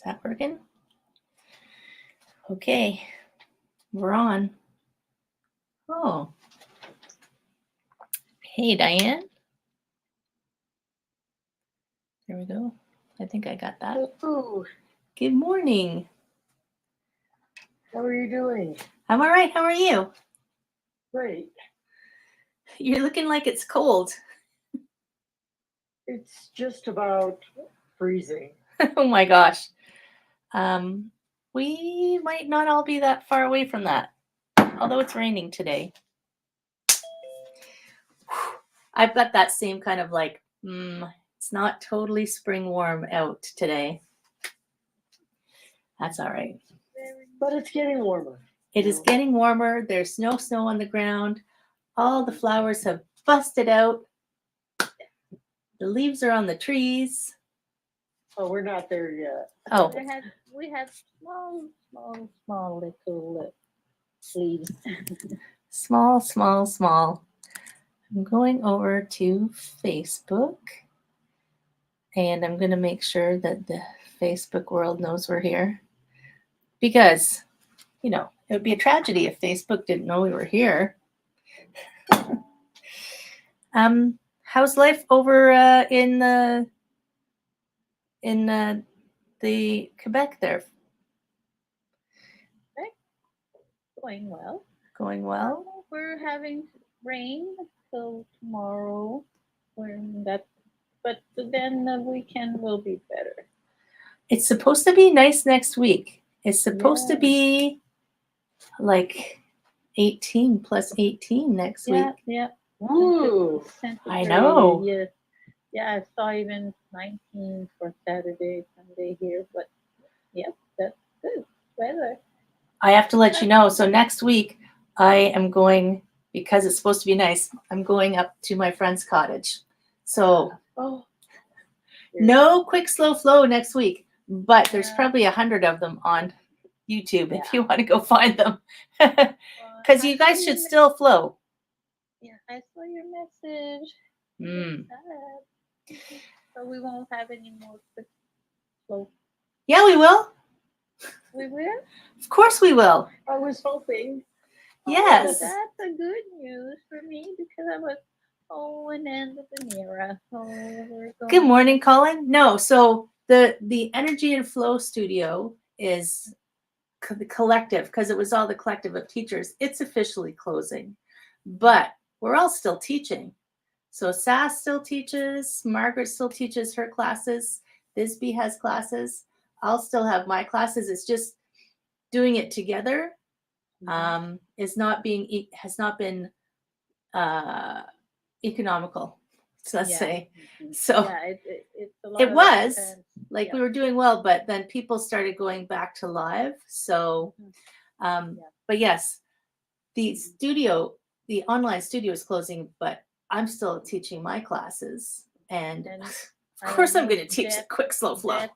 Is that working? Okay, we're on. Oh. Hey, Diane. There we go. I think I got that. Ooh, Good morning. how are you doing? I'm all right. How are you? Great. You're looking like it's cold. It's just about freezing. Oh my gosh. We might not all be that far away from that, although it's raining today. I've got that same kind of like, it's not totally spring warm out today. That's all right. But it's getting warmer. It is getting warmer. There's no snow on the ground. All the flowers have busted out. The leaves are on the trees. Oh, we're not there yet. Oh, We had small little leaves. small. I'm going over to Facebook, and I'm going to make sure that the Facebook world knows we're here, because, it would be a tragedy if Facebook didn't know we were here. How's life over in the Quebec there? Going well. Going well? We're having rain till tomorrow. But then the weekend will be better. It's supposed to be nice next week. It's supposed to Yeah. be like 18 plus 18 next week. Yeah. Ooh. I know. Yeah, I saw even 19 for Saturday, Sunday here. But yep, that's good weather. I have to let you know. So next week, I am going, because it's supposed to be nice, I'm going up to my friend's cottage. So no quick, slow flow next week, but there's probably 100 of them on YouTube if you want to go find them. Because you guys should still flow. Yeah, I saw your message. So we won't have any more quick flow. Yeah, we will. We will? Of course we will. I was hoping. Yes. Oh, that's a good news for me because I was an end of an era. Good morning, Colin. No, so the Energy and Flow Studio is the collective, because it was all the collective of teachers. It's officially closing, but we're all still teaching. So Sass still teaches, Margaret still teaches her classes, Bisbee has classes, I'll still have my classes. It's just doing it together has not been economical, let's say. So it was like we were doing well, but then people started going back to live. So but yes, the online studio is closing, but I'm still teaching my classes, and of course I'm going to teach the quick, slow flow.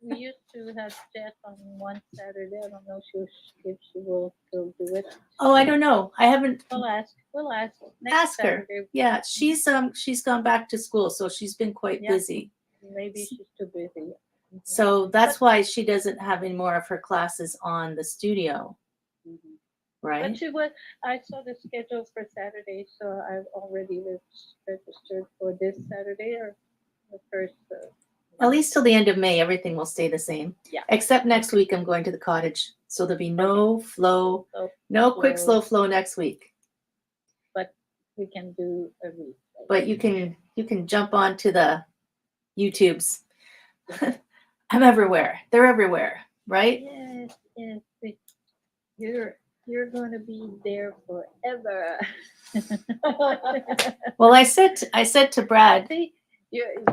We used to have Jess on one Saturday. I don't know if she will still do it. Oh, I don't know. I haven't. We'll ask. Ask her. Yeah, she's gone back to school, so she's been quite busy. Maybe she's too busy. So that's why she doesn't have any more of her classes on the studio. Right. But I saw the schedule for Saturday, so I've already registered for this Saturday or the first. At least till the end of May, everything will stay the same. Yeah. Except next week, I'm going to the cottage, so there'll be no flow, no quick, slow flow next week. But we can do a week. But you can jump onto the YouTubes. I'm everywhere. They're everywhere, right? Yes. You're going to be there forever. Well, I said to Brad.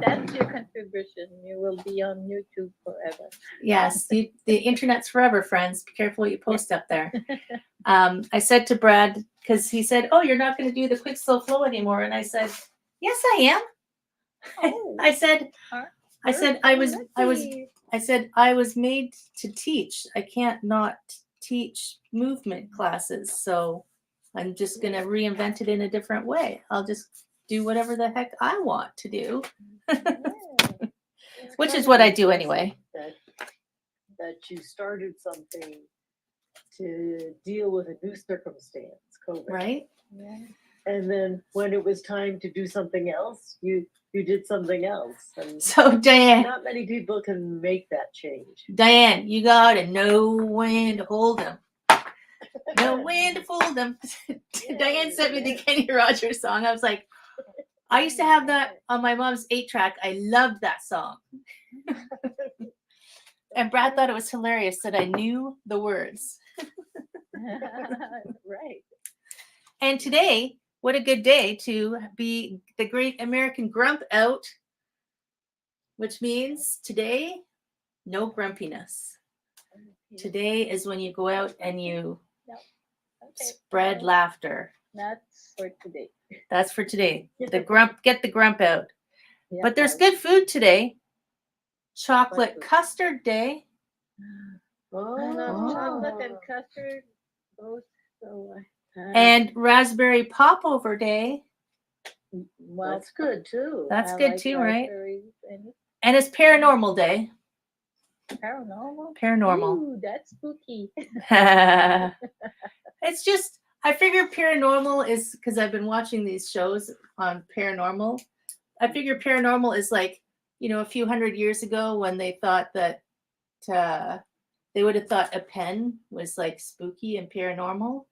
That's your contribution. You will be on YouTube forever. Yes, the internet's forever, friends. Be careful what you post up there. I said to Brad, because he said, "Oh, you're not going to do the quick, slow flow anymore," and I said, "Yes, I am." Oh. I said I was made to teach. I can't not teach movement classes, so I'm just going to reinvent it in a different way. I'll just do whatever the heck I want to do, which is what I do anyway. that you started something to deal with a new circumstance, COVID. Right? Yeah. And then when it was time to do something else, you did something else. And So Diane, not many people can make that change. you gotta know when to hold them. Know when to fold them. Diane sent me the Kenny Rogers song. I was like, I used to have that on my mom's 8-track. I loved that song. And Brad thought it was hilarious that I knew the words. Right. And today, what a good day to be the Great American Grump Out, which means today, no grumpiness. Today is when you go out and you Okay. spread laughter. That's for today. That's for today. Get the grump out. Yeah, But there's good food today. Chocolate food? custard day. I love Oh, chocolate and custard. Both so And raspberry popover day. well, that's good too. That's I good like too, right? raspberries and And it's paranormal day. paranormal. Paranormal. Ooh, that's spooky. It's just, I figure paranormal is because I've been watching these shows on paranormal. I figure paranormal is like, a few hundred years ago when they thought that they would have thought a pen was like spooky and paranormal.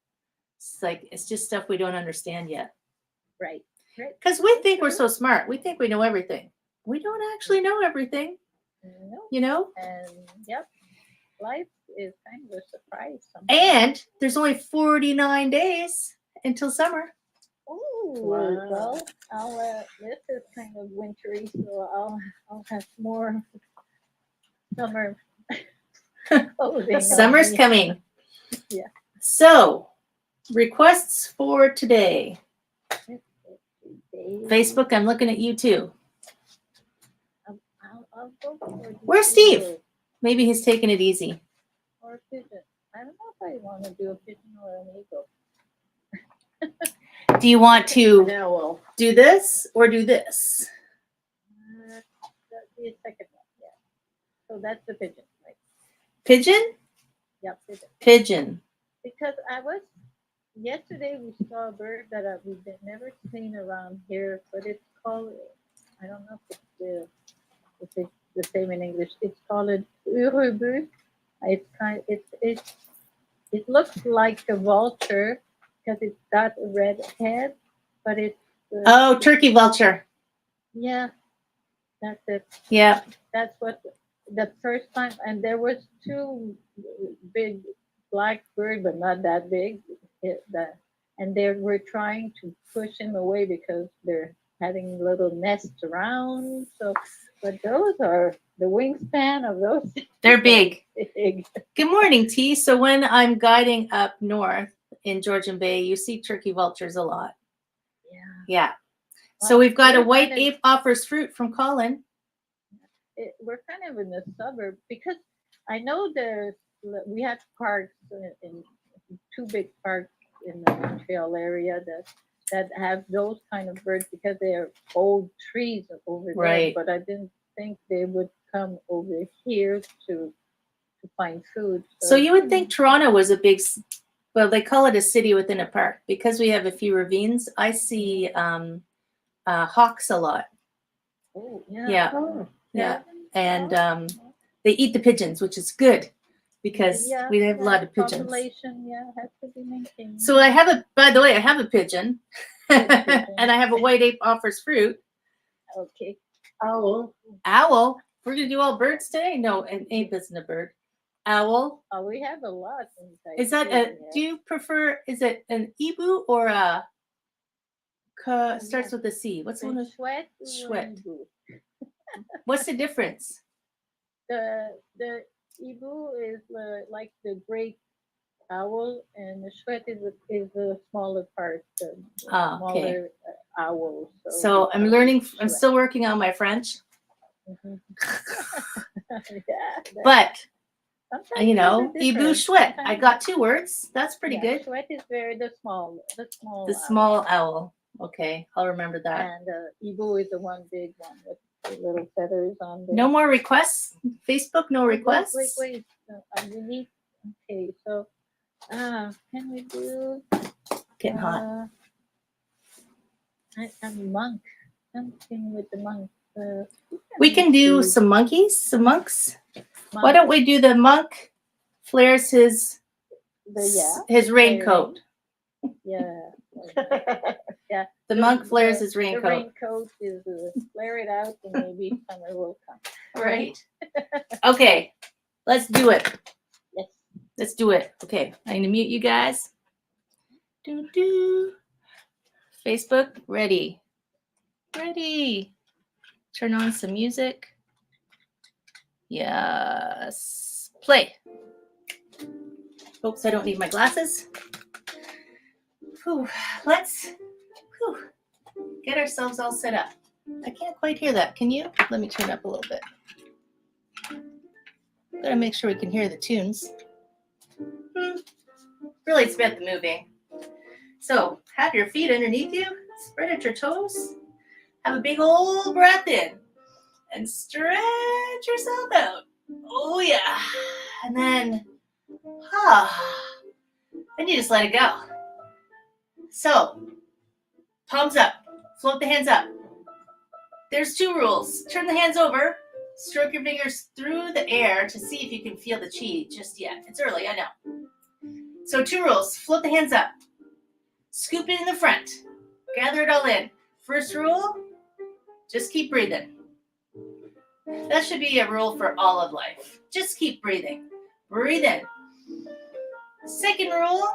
It's like, it's just stuff we don't understand yet. Right. Right. Because we think we're so smart. We think we know everything. We don't actually know everything, No. And yep, life is kind of a surprise sometimes. And there's only 49 days until summer. Ooh, Wow. well, I'll this is kind of wintry, so I'll have more summer clothing. on Summer's me. coming. Yeah. So, requests for today. Facebook, I'm looking at you too. I'll go for Where's the Steve? eagle Maybe he's taking it easy. or a pigeon. I don't know if I want to do a pigeon or an eagle. Do you want to Now, well, do this or do this? That's the second one, yeah. So that's the pigeon, right? Pigeon? Yep, pigeon. Pigeon. Because yesterday we saw a bird that we've never seen around here, but it's called, I don't know if it's the same in English. It's called an urubu. It looks like a vulture because it's got a red head, but it's Oh, turkey vulture. yeah, that's it. Yeah. That's what the first time, and there was two big black bird, but not that big. And they were trying to push him away because they're having little nests around. So, but those are the wingspan of those. They're big. Big. Good morning, T. So when I'm guiding up north in Georgian Bay, you see turkey vultures a lot. Yeah. Yeah. So we've got a we're white kind of- ape offers fruit from Colin. We're kind of in the suburb because I know we have parks in two big parks in the Montreal area that have those kind of birds because they're old trees over there. Right. But I didn't think they would come over here to find food. So you would think Toronto was a big, well, they call it a city within a park because we have a few ravines. I see hawks a lot. Oh, yeah. Yeah. oh, Yeah. And they eat the pigeons, which is good because we have a lot of pigeons. Population, has to be maintained. So by the way, I have a pigeon and I have a white ape offers fruit. Okay. owl. Owl. We're going to do all birds today? No, an ape isn't a bird. Owl. Oh, we have a lot inside. Is that do you prefer, is it an ebu or a, starts with a C? What's the one? Sweat. Chouette. What's the difference? The Ibu is like the great owl, and the Chouette is the smaller part, the Ah, okay. smaller owl. So I'm learning, I'm still working on my French, Mhm. but sometimes Ibu there's a difference. chouette. I Sometimes- got 2 words. That's pretty good. Chouette is the small The small owl. Okay, I'll remember that. and Ibu is the one big one with the little feathers on there. No more requests? Facebook, no requests? Wait. So I really, okay, so can we do Getting hot. a monk? Something with the monk. We can do some monkeys, some monks. Why monk, don't we do the monk flares his the raincoat? Yeah. The monk flares his The raincoat. raincoat is flare it out, and maybe summer will come. Right. Okay, let's do it. Yes. Let's do it. Okay, I'm gonna mute you guys. Facebook, ready. Ready. Turn on some music. Yes. Play. Oops, I don't need my glasses. Whew. Let's get ourselves all set up. I can't quite hear that. Can you? Let me turn up a little bit. Gotta make sure we can hear the tunes. Really, it's about the moving. So, have your feet underneath you. Spread out your toes. Have a big old breath in. And stretch yourself out. Oh, yeah. And then, then you just let it go. So, palms up. Float the hands up. There's 2 rules. Turn the hands over. Stroke your fingers through the air to see if you can feel the chi just yet. It's early, I know. So 2 rules. Float the hands up. Scoop it in the front. Gather it all in. First rule, just keep breathing. That should be a rule for all of life. Just keep breathing. Breathe in. Second rule,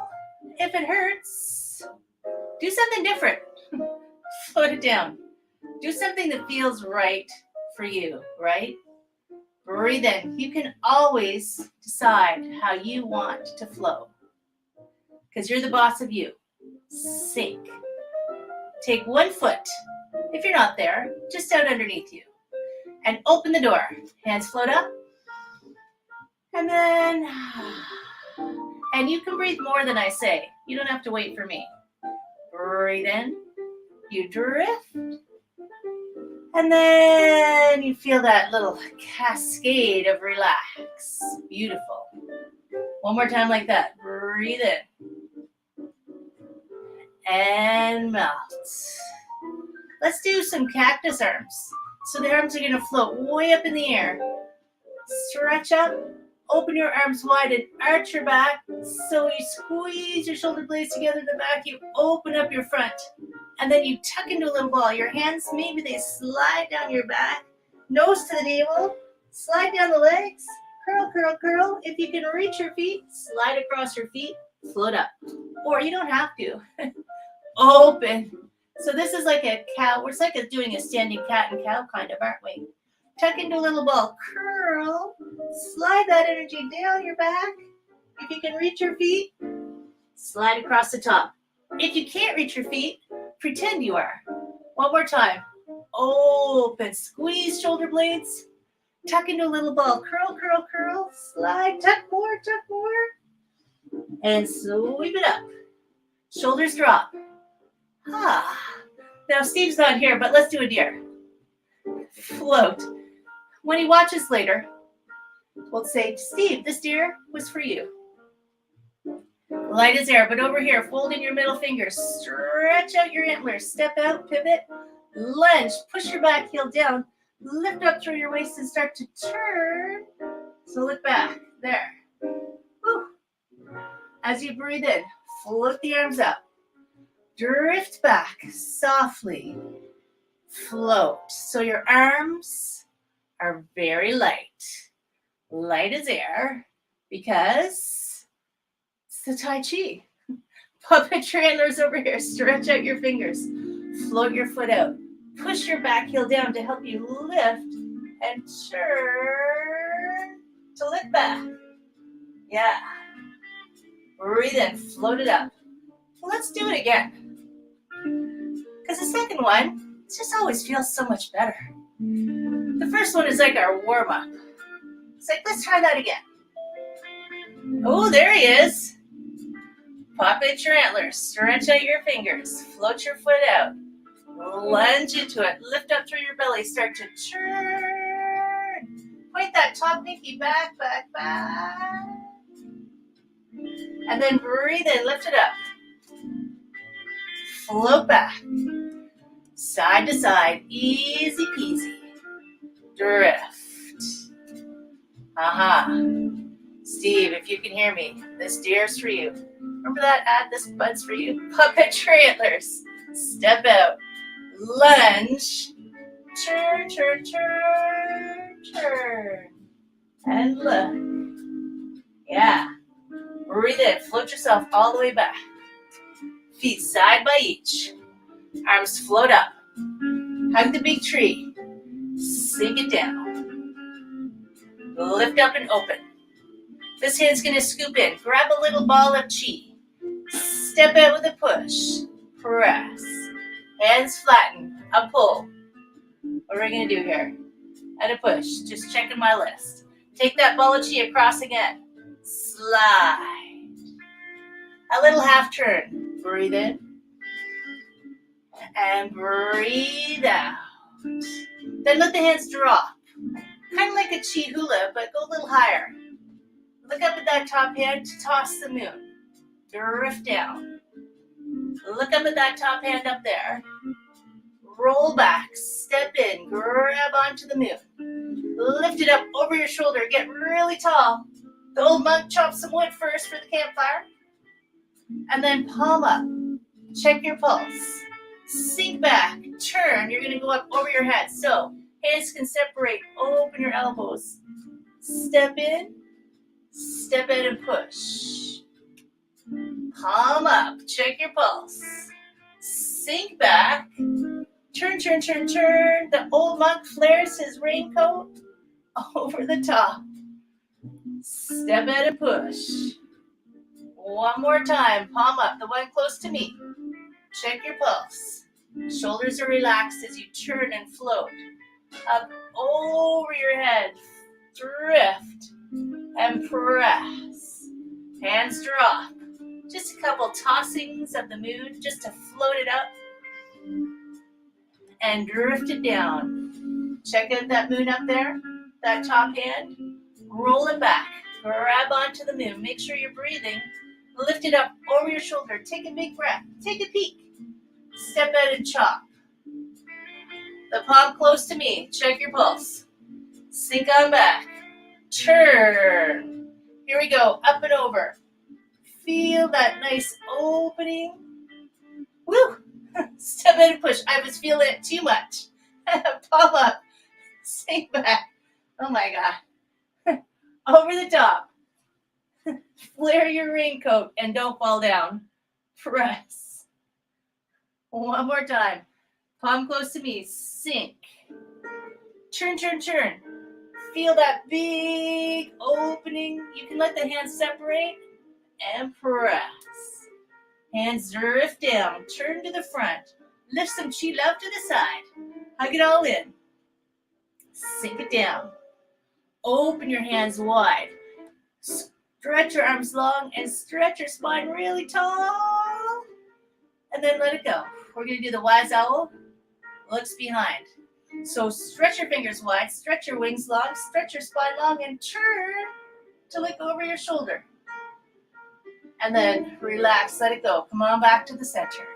if it hurts, do something different. Float it down. Do something that feels right for you, right? Breathe in. You can always decide how you want to flow because you're the boss of you. Sink. Take 1 foot, if you're not there, just out underneath you. And open the door. Hands float up. And then, and you can breathe more than I say. You don't have to wait for me. Breathe in. You drift. And then you feel that little cascade of relax. Beautiful. One more time like that. Breathe in. And melt. Let's do some cactus arms. So the arms are going to float way up in the air. Stretch up. Open your arms wide and arch your back. So you squeeze your shoulder blades together in the back. You open up your front. And then you tuck into a little ball. Your hands, maybe they slide down your back. Nose to the navel. Slide down the legs. Curl, curl, curl. If you can reach your feet, slide across your feet. Float up. Or you don't have to. Open. So this is like a cow. We're like doing a standing cat and cow kind of, aren't we? Tuck into a little ball. Curl. Slide that energy down your back. If you can reach your feet, slide across the top. If you can't reach your feet, pretend you are. One more time. Open. Squeeze shoulder blades. Tuck into a little ball. Curl, curl, curl. Slide. Tuck more, tuck more. And sweep it up. Shoulders drop. Now Steve's not here, but let's do a deer. Float. When he watches later, we'll say, Steve, this deer was for you. Light as air, but over here, fold in your middle fingers. Stretch out your antlers. Step out, pivot, lunge. Push your back heel down. Lift up through your waist and start to turn. So look back. There. Woo. As you breathe in, float the arms up. Drift back softly. Float. So your arms are very light. Light as air because it's the Tai Chi. Put your antlers over here. Stretch out your fingers. Float your foot out. Push your back heel down to help you lift and turn to lift back. Yeah. Breathe in. Float it up. Let's do it again. Because the second one, it just always feels so much better. The first one is like our warm-up. It's like, let's try that again. Oh, there he is. Pop out your antlers. Stretch out your fingers. Float your foot out. Lunge into it. Lift up through your belly. Start to turn. Point that that top pinky back, back, back. And then breathe in, lift it up. Float back. Side to side, easy peasy. Drift. Steve, if you can hear me, this deer's for you. Remember that ad, this bud's for you? Puppet trailers. Step out. Lunge. Turn, turn, turn, turn. And look. Yeah. Breathe in. Float yourself all the way back. Feet side by each. Arms float up. Hug the big tree. Sink it down. Lift up and open. This hand's going to scoop in. Grab a little ball of chi. Step out with a push. Press. Hands flatten. A pull. What are we going to do here? And a push. Just checking my list. Take that ball of chi across again. Slide. A little half turn. Breathe in. And breathe out. Then let the hands drop. Kind of like a chi hula, but go a little higher. Look up at that top hand to toss the moon. Drift down. Look up at that top hand up there. Roll back. Step in. Grab onto the moon. Lift it up over your shoulder. Get really tall. The old monk chopped some wood first for the campfire. And then palm up. Check your pulse. Sink back. Turn. You're going to go up over your head. So hands can separate. Open your elbows. Step in. Step in and push. Palm up. Check your pulse. Sink back. Turn, turn, turn, turn. The old monk flares his raincoat over the top. Step in and push. One more time. Palm up. The one close to me. Check your pulse. Shoulders are relaxed as you turn and float. Up over your head. Drift. And press. Hands drop. Just a couple tossings of the moon just to float it up. And drift it down. Check out that moon up there. That top hand. Roll it back. Grab onto the moon. Make sure you're breathing. Lift it up over your shoulder. Take a big breath. Take a peek. Step out and chop. The palm close to me. Check your pulse. Sink on back. Turn. Here we go. Up and over. Feel that nice opening. Woo! Step in and push. I was feeling it too much. Palm up. Sink back. Oh my God. Over the top. Flare your raincoat and don't fall down. Press. One more time. Palm close to me. Sink. Turn, turn, turn. Feel that big opening. You can let the hands separate and press. Hands drift down. Turn to the front. Lift some chi love to the side. Hug it all in. Sink it down. Open your hands wide. Stretch your arms long and stretch your spine really tall. And then let it go. We're going to do the wise owl. Looks behind. So stretch your fingers wide, stretch your wings long, stretch your spine long, and turn to look over your shoulder. And then relax, let it go. Come on back to the center.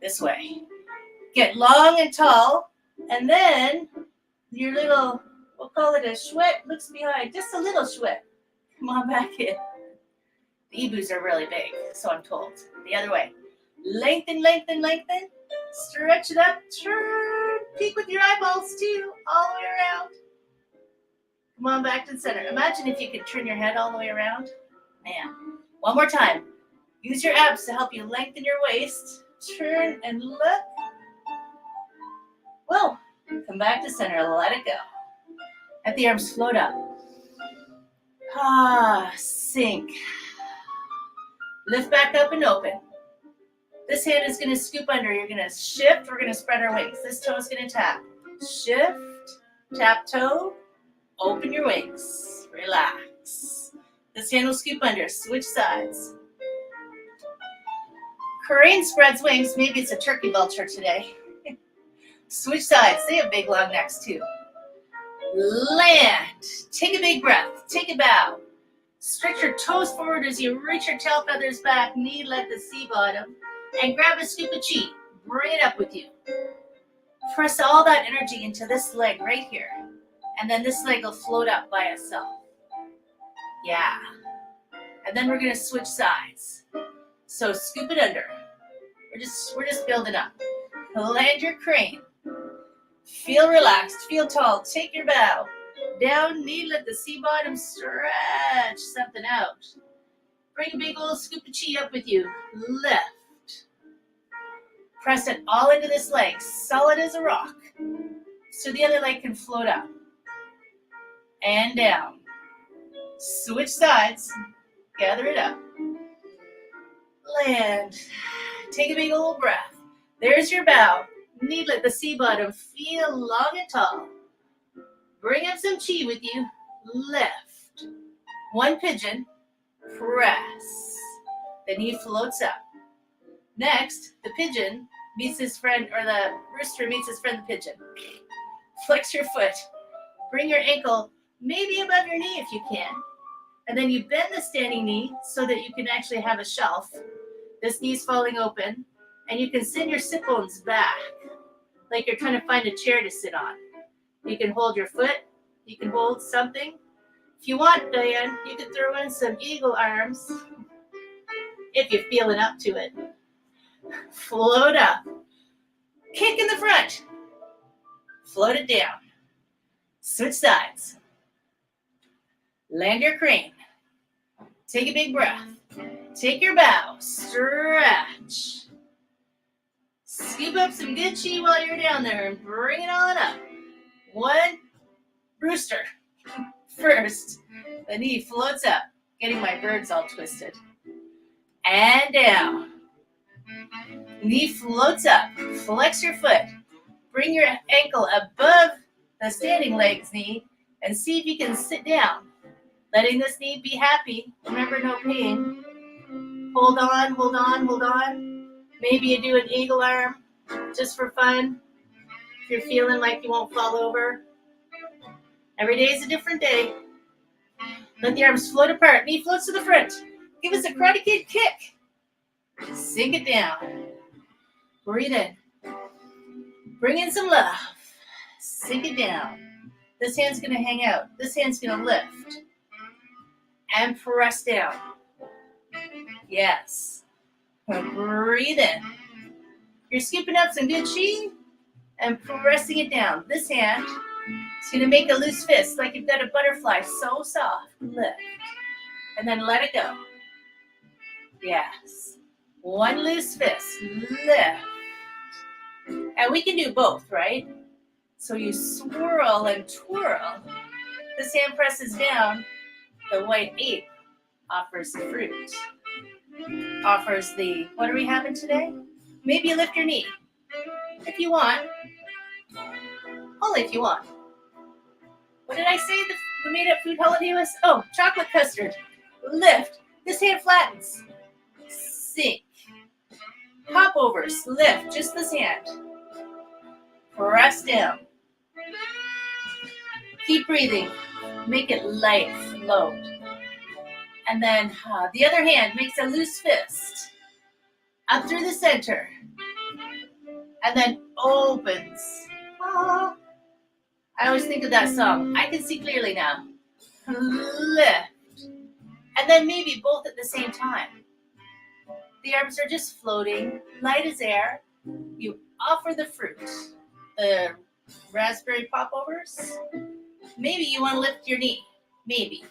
This way. Get long and tall, and then your little, we'll call it a chouette, looks behind. Just a little chouette. Come on back in. The ebus are really big, so I'm told. The other way. Lengthen, lengthen, lengthen. Stretch it up. Turn. Peek with your eyeballs too, all the way around. Come on back to the center. Imagine if you could turn your head all the way around. Man. One more time. Use your abs to help you lengthen your waist. Turn and look. Whoa. Come back to center. Let it go. Let the arms float up. Sink. Lift back up and open. This hand is going to scoop under. You're going to shift. We're going to spread our wings. This toe is going to tap. Shift. Tap toe. Open your wings. Relax. This hand will scoop under. Switch sides. Crane spreads wings. Maybe it's a turkey vulture today. Switch sides. They have big long necks too. Land. Take a big breath. Take a bow. Stretch your toes forward as you reach your tail feathers back. Knee let the sea bottom. And grab a scoop of chi. Bring it up with you. Press all that energy into this leg right here. And then this leg will float up by itself. Yeah. And then we're going to switch sides. So scoop it under. We're just building up. Land your crane. Feel relaxed. Feel tall. Take your bow. Down, knee, let the sea bottom stretch something out. Bring a big old scoop of chi up with you. Lift. Press it all into this leg, solid as a rock. So the other leg can float up. And down. Switch sides. Gather it up. Land. Take a big old breath. There's your bow. Knee, let the sea bottom feel long and tall. Bring up some chi with you. Lift. One pigeon. Press. The knee floats up. Next, the pigeon meets his friend, or the rooster meets his friend, the pigeon. Flex your foot. Bring your ankle maybe above your knee if you can. And then you bend the standing knee so that you can actually have a shelf. This knee's falling open. And you can send your sit bones back, like you're trying to find a chair to sit on. You can hold your foot. You can hold something. If you want, Diane, you can throw in some eagle arms if you're feeling up to it. Float up. Kick in the front. Float it down. Switch sides. Land your crane. Take a big breath. Take your bow. Stretch. Scoop up some good chi while you're down there and bring it on up. One, rooster. First, the knee floats up, getting my birds all twisted. And down. Knee floats up. Flex your foot. Bring your ankle above the standing leg's knee and see if you can sit down. Letting this knee be happy. Remember, no pain. Hold on, hold on, hold on. Maybe you do an eagle arm just for fun. If you're feeling like you won't fall over. Every day is a different day. Let the arms float apart. Knee floats to the front. Give us a Karate Kid kick. Sink it down. Breathe in. Bring in some love. Sink it down. This hand's going to hang out. This hand's going to lift. And press down. Yes. Breathe in. You're scooping up some good chi and pressing it down. This hand is going to make a loose fist like you've got a butterfly, so soft. Lift. And then let it go. Yes. One loose fist. Lift. And we can do both, right? So you swirl and twirl. This hand presses down. The white ape offers the fruit. Offers the, what are we having today? Maybe you lift your knee. If you want. Only if you want. What did I say the made up food holiday was? Oh, chocolate custard. Lift. This hand flattens. Sink. Popovers. Lift. Just this hand. Press down. Keep breathing. Make it light. Float. And then the other hand makes a loose fist up through the center. And then opens. Ah. I always think of that song. I can see clearly now. Lift. And then maybe both at the same time. The arms are just floating, light as air. You offer the fruit. The raspberry popovers. Maybe you want to lift your knee. Maybe.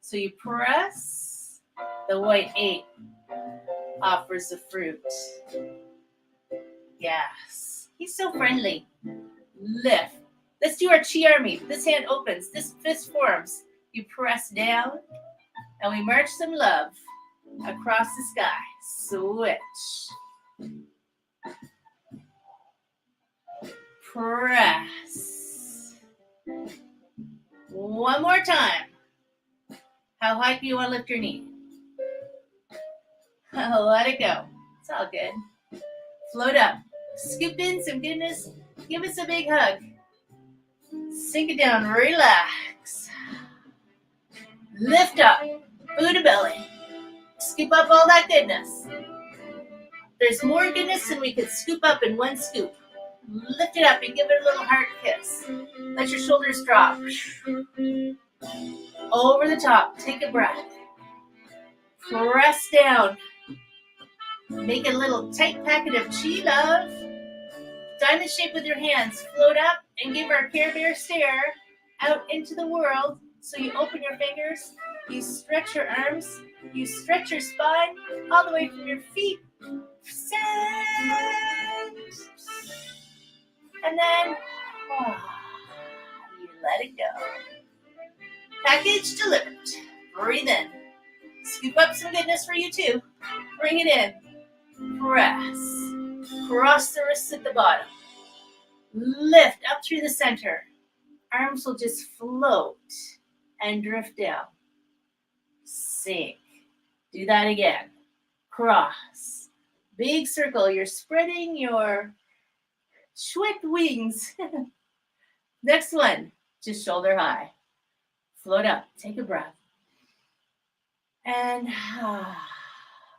So you press. The white ape offers the fruit. Yes. He's so friendly. Lift. Let's do our chi army. This hand opens. This fist forms. You press down. And we march some love across the sky. Switch. Press. One more time. How high do you want to lift your knee? Let it go. It's all good. Float up. Scoop in some goodness. Give us a big hug. Sink it down, relax. Lift up, Buddha belly. Scoop up all that goodness. There's more goodness than we could scoop up in one scoop. Lift it up and give it a little heart kiss. Let your shoulders drop. Over the top, take a breath. Press down. Make a little tight packet of chi love. Diamond shape with your hands. Float up and give our Care Bear stare out into the world. So you open your fingers, you stretch your arms, you stretch your spine all the way from your feet. And then you let it go. Package delivered. Breathe in. Scoop up some goodness for you too. Bring it in. Press. Cross the wrists at the bottom. Lift up through the center. Arms will just float and drift down. Sink. Do that again. Cross. Big circle. You're spreading your sweat wings. Next one. Just shoulder high. Float up. Take a breath. And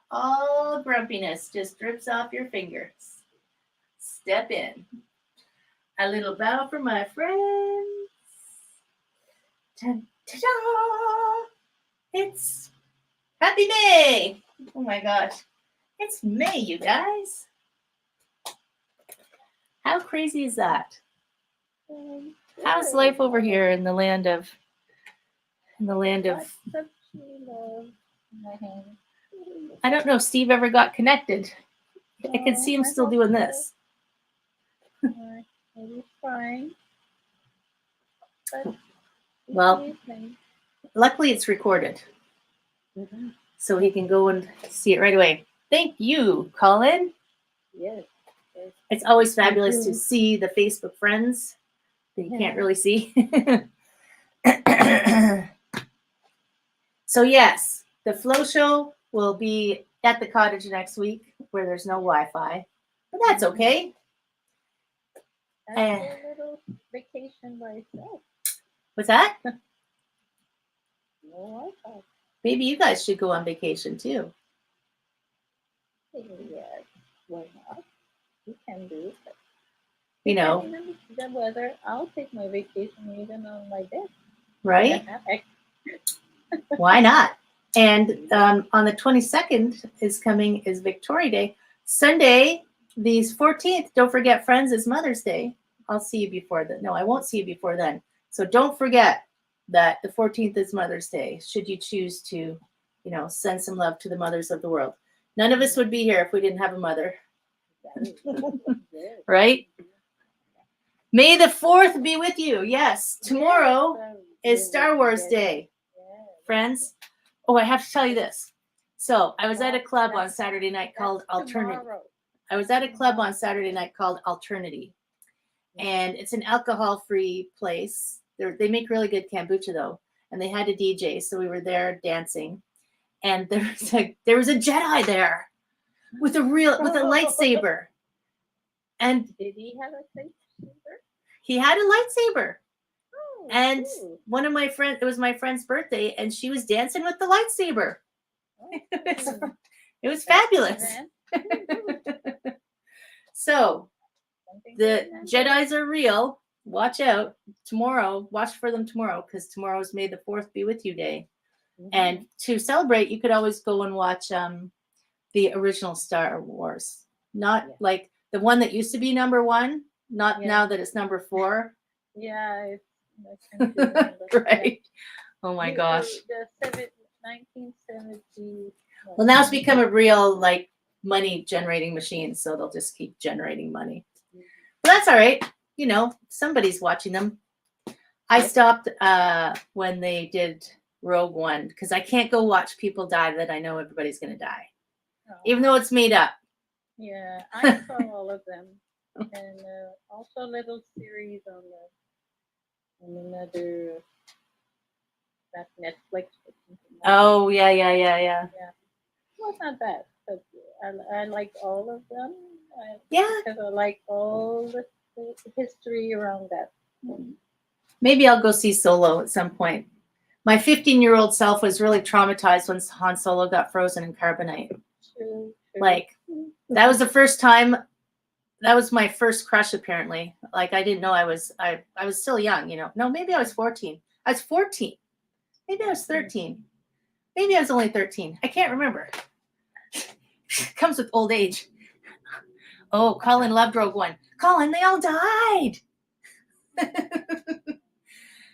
all grumpiness just drips off your fingers. Step in. A little bow for my friends. Ta-da! It's Happy May. Oh my gosh. It's May, you guys. How crazy is that? How's life over here in the land of I don't know if Steve ever got connected. I can see him still doing this. Maybe fine. Well, luckily it's recorded. Mm-hmm. So he can go and see it right away. Thank you, Colin. Yes. It's always fabulous to see the Facebook friends that you can't really see. So yes, the Flow Show will be at the cottage next week where there's no Wi-Fi, but that's okay. That's a little vacation by itself. What's that? No Wi-Fi. Maybe you guys should go on vacation too. Yes. Why not? You can do it. You know, Even the weather, I'll take my vacation even on my bed. right? Why not? And on the 22nd is Victoria Day. Sunday, the 14th, don't forget, friends, is Mother's Day. I'll see you before then. No, I won't see you before then. So don't forget that the 14th is Mother's Day, should you choose to, send some love to the mothers of the world. None of us would be here if we didn't have a mother. Right? May the 4th be with you. Yes, tomorrow is Star Wars Day, friends. Oh, I have to tell you this. So I was at a club on Saturday night called Alternity. I was at a club on Saturday night called Alternity. And it's an alcohol-free place. They make really good kombucha though. And they had a DJ, so we were there dancing. And there was a Jedi there with a lightsaber. And did he have a lightsaber? He had a lightsaber. Oh, and cool. One of my friends, it was my friend's birthday, and she was dancing with the lightsaber. Oh, it was fabulous. So the Jedis are real. Watch out tomorrow. Watch for them tomorrow, because tomorrow is May the 4th be with you day. Mm-hmm. And to celebrate, you could always go and watch the original Star Wars, not like the one that used to be number 1, not now that it's number 4. Yeah, right. Oh my gosh. The 1970. Well, now it's become a real money generating machine, so they'll just keep generating money. But that's all right. Somebody's watching them. I stopped when they did Rogue One because I can't go watch people die that I know everybody's going to die, even though it's made up. Yeah, I saw all of them, and also a little series on another that Netflix. Oh yeah. Yeah, well, it's not bad, but I like all of them. Because I like all the history around that. Maybe I'll go see Solo at some point. My 15-year-old self was really traumatized when Han Solo got frozen in carbonite. True. Like, that was the first time. That was my first crush, apparently. Like, I didn't know I was still young, you know. No, maybe I was 14. I was 14. Maybe I was 13. Maybe I was only 13. I can't remember. Comes with old age. Oh, Colin loved Rogue One. Colin, they all died.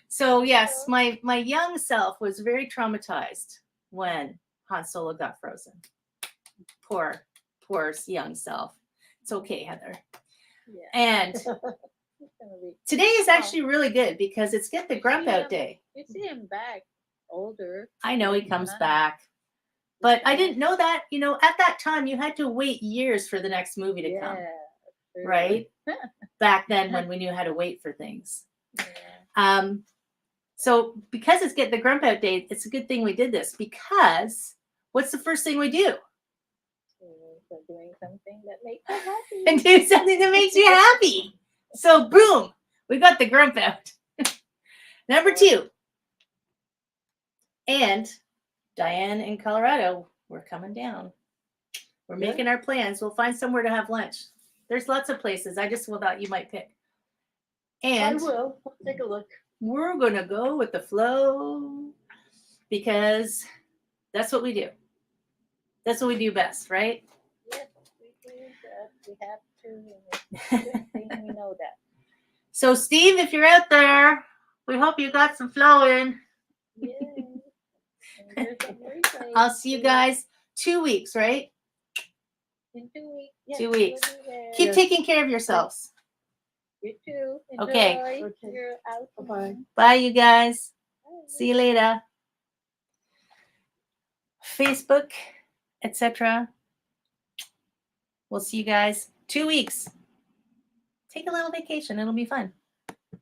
So yes, my young self was very traumatized when Han Solo got frozen. Poor young self. It's okay, Heather. Yeah. And It's gonna be- today is actually really good because it's Get the Grump Out Day. You see him back older. I know he comes Uh-huh. back. But I didn't know that, you know, at that time you had to wait years for the next movie to come, True. right? Back then when we knew how to wait for things. Yeah. So because it's Get the Grump Out Day, it's a good thing we did this because what's the first thing we do? So doing something that makes you happy. And do something that makes you happy. So boom, we got the grump out. Number 2. And Diane in Colorado, we're coming down. We're making our plans. We'll find somewhere to have lunch. There's lots of places. I just thought you might pick. And I will. I'll take a look. we're going to go with the flow because that's what we do. That's what we do best, right? Yes, we do that. We have to. And it's a good thing we know that. So, Steve, if you're out there, we hope you got some flow in. Yes. And there's some replays I'll see you too. guys 2 weeks, right? In 2 weeks. Yes, 2 weeks. we'll be there. Keep Yes. taking care of yourselves. You too. Enjoy Okay. your out. Bye-bye. Bye, you guys. Bye. See you later. Facebook, etc. We'll see you guys 2 weeks. Take a little vacation. It'll be fun.